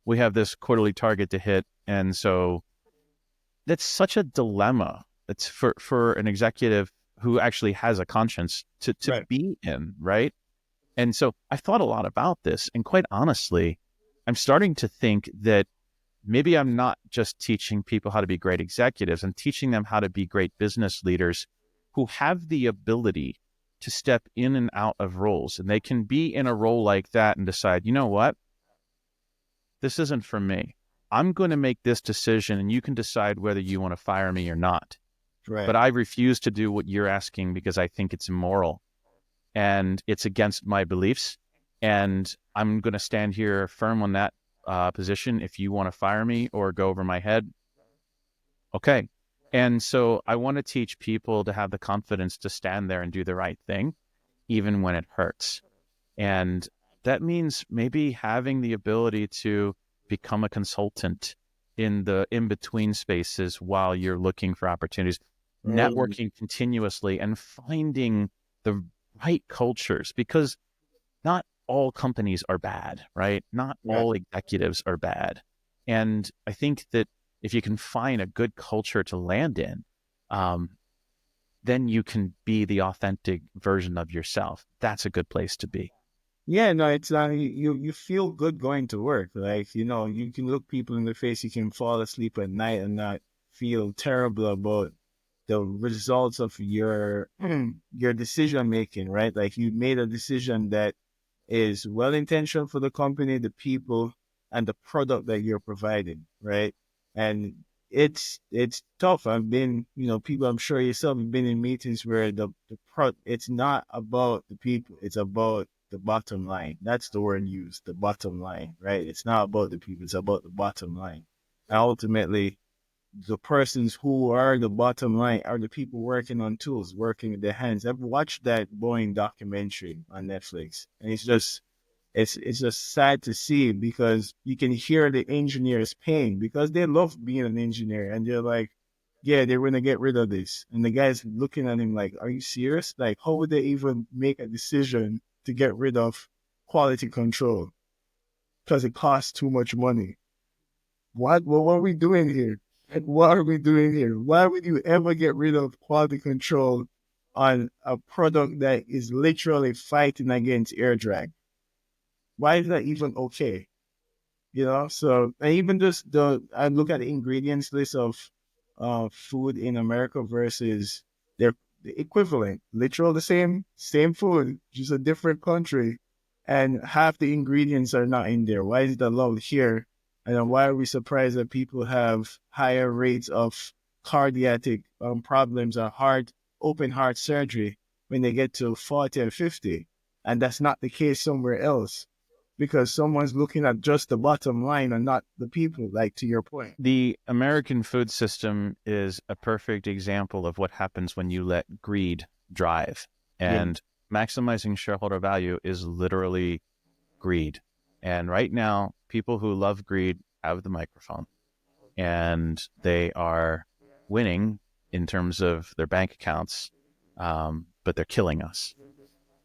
we have this quarterly target to hit. And so that's such a dilemma. It's for an executive who actually has a conscience to be in, right? And so I've thought a lot about this, and quite honestly, I'm starting to think that maybe I'm not just teaching people how to be great executives. I'm teaching them how to be great business leaders who have the ability to step in and out of roles. And they can be in a role like that and decide, you know what? This isn't for me. I'm going to make this decision, and you can decide whether you want to fire me or not. But I refuse to do what you're asking because I think it's immoral and it's against my beliefs. And I'm going to stand here firm on that position. If you want to fire me or go over my head, okay. And so I want to teach people to have the confidence to stand there and do the right thing. even when it hurts. And that means maybe having the ability to become a consultant in the in-between spaces while you're looking for opportunities, networking continuously and finding the right cultures, because not all companies are bad, right? Not Right. all executives are bad. And I think that if you can find a good culture to land in, um, then you can be the authentic version of yourself. That's a good place to be. Yeah, no, it's you feel good going to work. Like, you can look people in the face, you can fall asleep at night and not feel terrible about the results of your your decision making, right? Like you made a decision that is well intentioned for the company, the people, and the product that you're providing, right? And it's tough. I've been, people. I'm sure yourself have been in meetings where it's not about the people, it's about the bottom line. That's the word used, the bottom line, right? It's not about the people, it's about the bottom line. And ultimately, the persons who are the bottom line are the people working on tools, working with their hands. I've watched that Boeing documentary on Netflix, and it's just sad to see because you can hear the engineers' pain because they love being an engineer, and they're like, "Yeah, they're gonna get rid of this," and the guy's looking at him like, "Are you serious? Like, how would they even make a decision to get rid of quality control because it costs too much money?" What are we doing here? Like, what are we doing here? Why would you ever get rid of quality control on a product that is literally fighting against air drag? Why is that even okay? So and even just I look at the ingredients list of food in America versus their the equivalent, literal the same food, just a different country, and half the ingredients are not in there. Why is it allowed here? And then why are we surprised that people have higher rates of cardiac problems or open heart surgery when they get to 40 and 50? And that's not the case somewhere else because someone's looking at just the bottom line and not the people, like to your point. The American food system is a perfect example of what happens when you let greed drive. Yeah. And maximizing shareholder value is literally greed. And right now, people who love greed have the microphone and they are winning in terms of their bank accounts, but they're killing us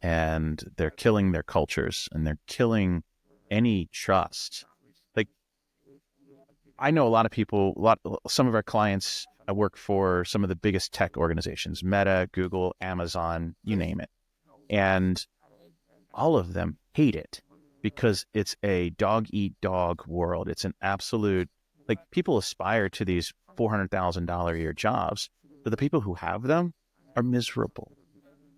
and they're killing their cultures and they're killing any trust. Like, I know a lot of people, some of our clients work for some of the biggest tech organizations, Meta, Google, Amazon, you name it. And all of them hate it because it's a dog eat dog world. It's an absolute, like, people aspire to these $400,000 a year jobs, but the people who have them are miserable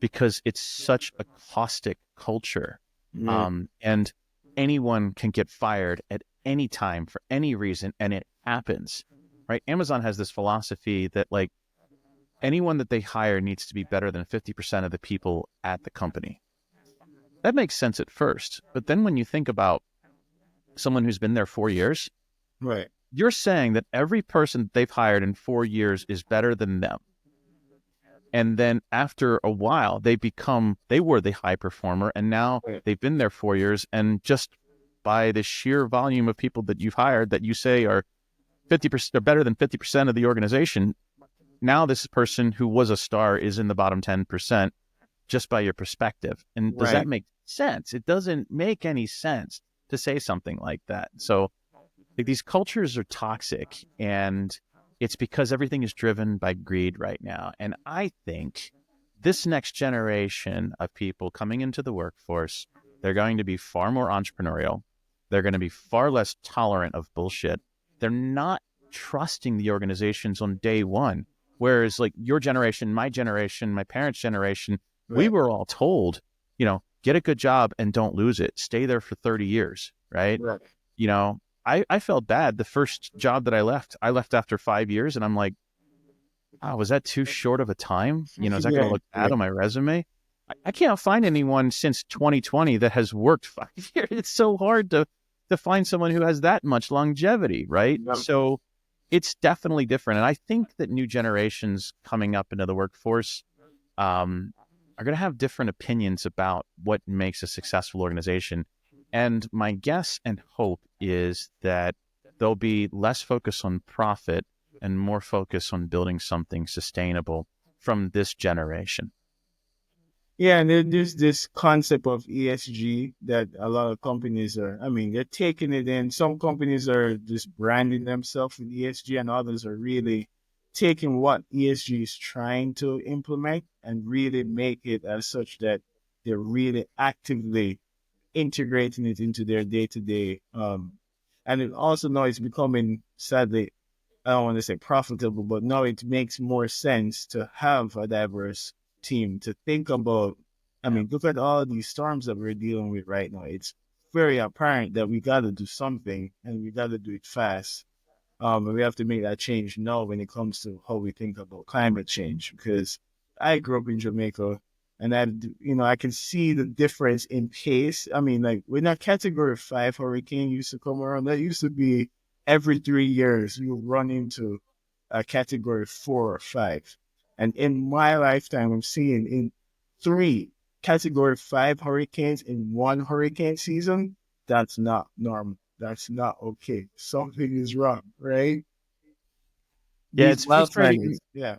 because it's such a caustic culture. Yeah. And anyone can get fired at any time for any reason, and it happens, right? Amazon has this philosophy that, like, anyone that they hire needs to be better than 50% of the people at the company. That makes sense at first. But then when you think about someone who's been there 4 years, Right. you're saying that every person they've hired in 4 years is better than them. And then after a while, they were the high performer. And now Right. they've been there 4 years. And just by the sheer volume of people that you've hired that you say are 50%, are better than 50% of the organization, now this person who was a star is in the bottom 10% just by your perspective. And does that Right. make sense? It doesn't make any sense to say something like that. So, like, these cultures are toxic, and it's because everything is driven by greed right now. And I think this next generation of people coming into the workforce, they're going to be far more entrepreneurial. They're going to be far less tolerant of bullshit. They're not trusting the organizations on day one. Whereas, like, your generation, my generation, my parents' generation, we Right. were all told, get a good job and don't lose it. Stay there for 30 years, right? Right. You know, I felt bad. The first job that I left after 5 years, and I'm like, oh, was that too short of a time? Is that going to Yeah. look Yeah. bad on my resume? I can't find anyone since 2020 that has worked 5 years. It's so hard to find someone who has that much longevity, right? Yep. So it's definitely different. And I think that new generations coming up into the workforce, um, are going to have different opinions about what makes a successful organization. And my guess and hope is that there'll be less focus on profit and more focus on building something sustainable from this generation. Yeah, and there's this concept of ESG that a lot of companies are, I mean, they're taking it in. Some companies are just branding themselves with ESG, and others are really taking what ESG is trying to implement and really make it as such that they're really actively integrating it into their day to day. And it also now it's becoming, sadly, I don't want to say profitable, but now it makes more sense to have a diverse team to think about. I mean, look at all these storms that we're dealing with right now. It's very apparent that we got to do something and we got to do it fast. And we have to make that change now when it comes to how we think about climate change. Because I grew up in Jamaica, and I can see the difference in pace. I mean, like when a Category 5 hurricane used to come around, that used to be every 3 years you run into a Category 4 or 5. And in my lifetime, I'm seeing in three Category 5 hurricanes in one hurricane season. That's not normal. That's not okay. Something is wrong, right? Yeah, These it's frustrating. wildfires, yeah,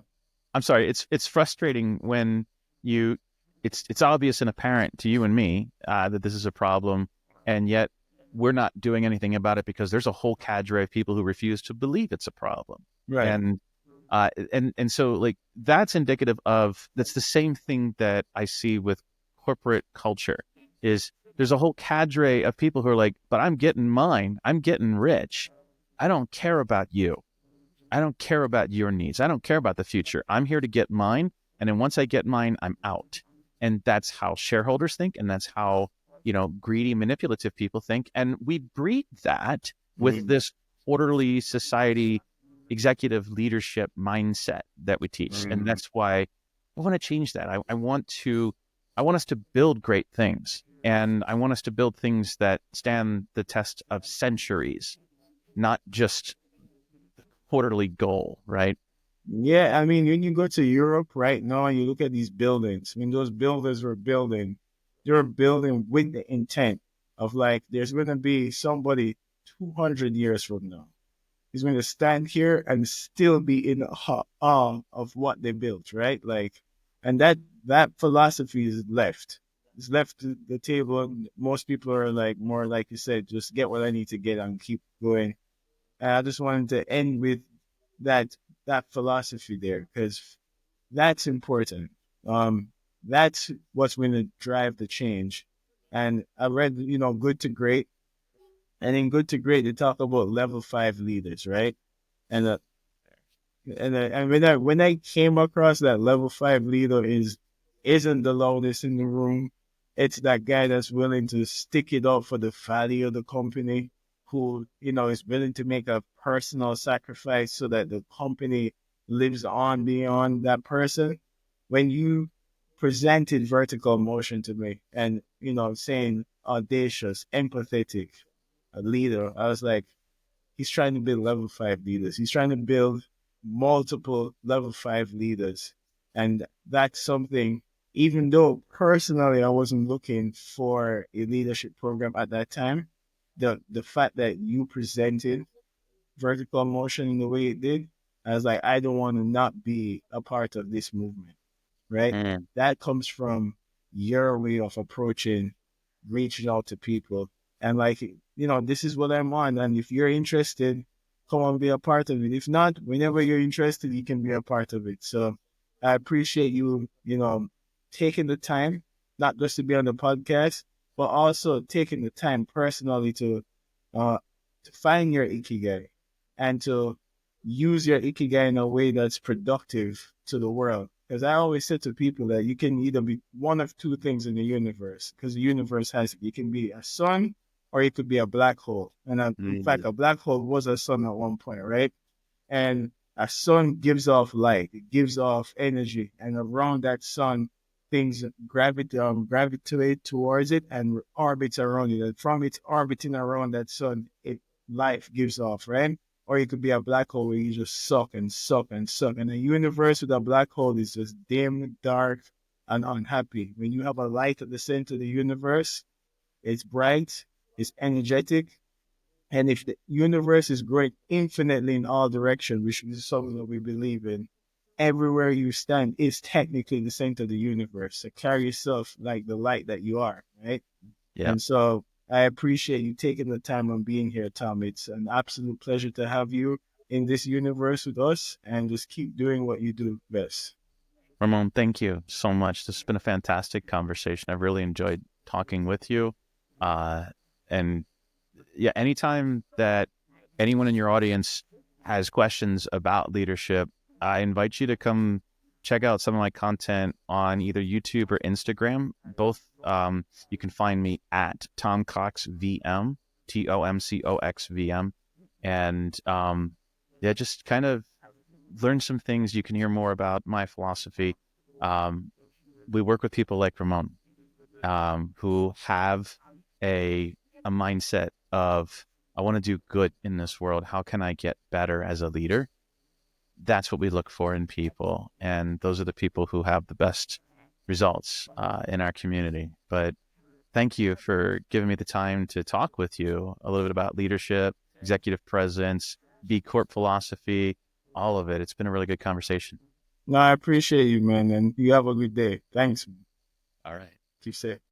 I'm sorry. It's frustrating when you it's obvious and apparent to you and me that this is a problem, and yet we're not doing anything about it because there's a whole cadre of people who refuse to believe it's a problem. right. And so like that's indicative of that's the same thing that I see with corporate culture is there's a whole cadre of people who are like, but I'm getting mine, I'm getting rich, I don't care about you, I don't care about your needs. I don't care about the future. I'm here to get mine. And then once I get mine, I'm out. And that's how shareholders think. And that's how, greedy, manipulative people think. And we breed that with Mm, this orderly society, executive leadership mindset that we teach. And mm, that's why I want to change that. I want us to build great things. And I want us to build things that stand the test of centuries, not just quarterly goal, right? yeah, I mean, when you go to Europe right now and you look at these buildings, I mean, those builders were building, they were building with the intent of like, there's going to be somebody 200 years from now. He's going to stand here and still be in awe of what they built, right? Like, and that philosophy is left. It's left to the table. Most people are like more like you said, just get what I need to get and keep going. And I just wanted to end with that that philosophy there because that's important. Um, that's what's going to drive the change. And I read, Good to Great, and in Good to Great, they talk about level 5 leaders, right? And and when I came across that level 5 leader isn't the loudest in the room. It's that guy that's willing to stick it up for the value of the company, who is willing to make a personal sacrifice so that the company lives on beyond that person. When you presented vertical motion to me, and saying audacious, empathetic, a leader, I was like, he's trying to build level 5 leaders. He's trying to build multiple level 5 leaders. And that's something, even though personally I wasn't looking for a leadership program at that time, the fact that you presented vertical motion in the way it did, I was like, I don't want to not be a part of this movement, right? Mm. That comes from your way of approaching, reaching out to people. And like, this is what I'm on. And if you're interested, come on, be a part of it. If not, whenever you're interested, you can be a part of it. So I appreciate you, taking the time, not just to be on the podcast, but also taking the time personally uh, to find your Ikigai and to use your Ikigai in a way that's productive to the world. Because I always say to people that you can either be one of two things in the universe, because the universe you can be a sun or it could be a black hole. And in fact, Mm. a black hole was a sun at one point, right? And a sun gives off light, it gives off energy, and around that sun, things gravitate towards it and orbits around it. And from it orbiting around that sun, life gives off, right? Or it could be a black hole where you just suck and suck and suck. And a universe with a black hole is just dim, dark. and unhappy. When you have a light at the center of the universe, it's bright, it's energetic, and if the universe is growing infinitely in all directions, which is something that we believe in, everywhere you stand is technically the center of the universe. So carry yourself like the light that you are, right? Yeah. And so I appreciate you taking the time on being here, Tom. It's an absolute pleasure to have you in this universe with us, and just keep doing what you do best. Ramon, thank you so much. This has been a fantastic conversation. I've really enjoyed talking with you. Uh, and yeah, anytime that anyone in your audience has questions about leadership, I invite you to come check out some of my content on either YouTube or Instagram. Both, you can find me at Tom Cox VM, TomCoxVM. And yeah, just kind of learn some things. You can hear more about my philosophy. Um, we work with people like Ramon, who have a a mindset of, I want to do good in this world. How can I get better as a leader? That's what we look for in people, and those are the people who have the best results in our community. But thank you for giving me the time to talk with you a little bit about leadership, executive presence, B Corp philosophy, all of it. It's been a really good conversation. No, I appreciate you, man, and you have a good day. Thanks. All right. Keep safe.